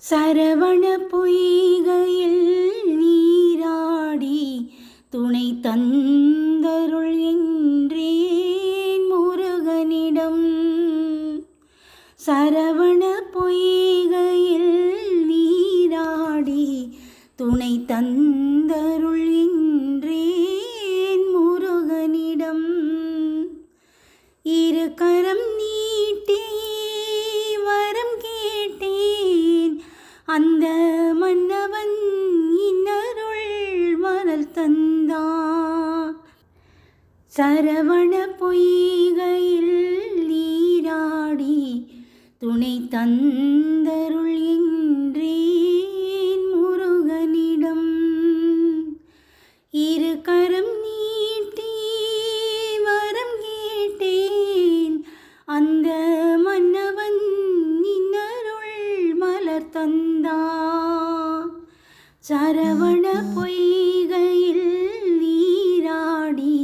சரவண பொய்கையில் நீராடி துணை தந்தருள் என்றேன் முருகனிடம். சரவண பொய்கையில் நீராடி துணை தந்தருள் என்றேன் முருகனிடம். இரு கரம் நீட்டி வரம் கேட்டேன், அந்த மன்னவன் இன்னருள் மலர் தந்தான். சரவண பொய்கையில் நீராடி துணை தந்தருள் என்றேன் முருகனிடம். இரு கரம் நீட்டி வரம் கேட்டேன், அந்த மன்னவன் இன்னருள் மலர் தந்தான். சரவண பொய்கையில் நீராடி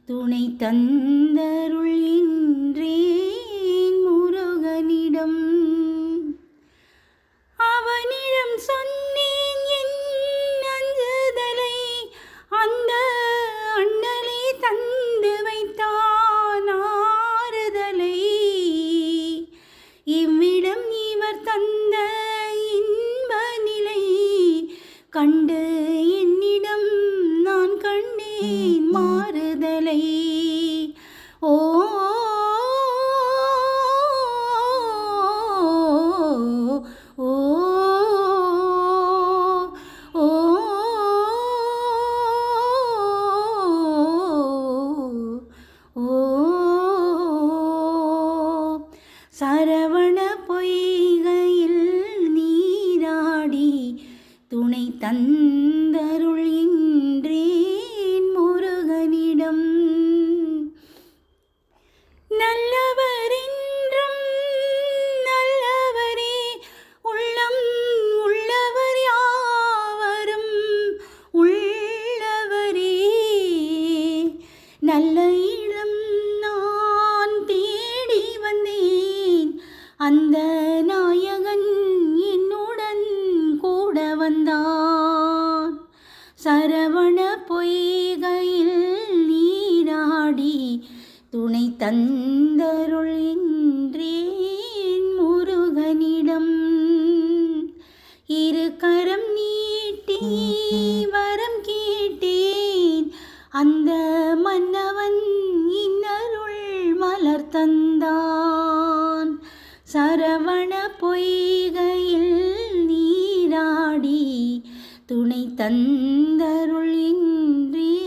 துணை தந்தருள் என்றேன் முருகனிடம். அவனிடம் சொன்னேன் என் அஞ்சுதலை, அந்த அண்ணலே தந்து வைத்தான் ஆறுதலை. இவ்விடம் இவர் தந்த இன்ப நிலை கண்டு என்னிடம் நான் கண்டேன் மாறுதலை. ஓ ஓ ஓ ஓ. சரவண பொய்கையில் நீராடி துணை தந்தருள் என்றேன் முருகனிடம். நல்லவரென்றும் நல்லவரே, உள்ளம் உள்ளவர் யாவரும் உள்ளவரே. நல்ல இடம் நான் தேடி வந்தேன், அந்த நாயகன் என்னுடன் கூட வந்தான். சரவண பொய்கையில் நீராடி துணை தந்தருள் என்றேன் முருகனிடம். இரு கரம் நீட்டி வரம் கேட்டேன், அந்த மன்னவன் இன்னருள் மலர் தந்தான். சரவண பொய்கையில் நீராடி துணை தந்தருள் என்றேன்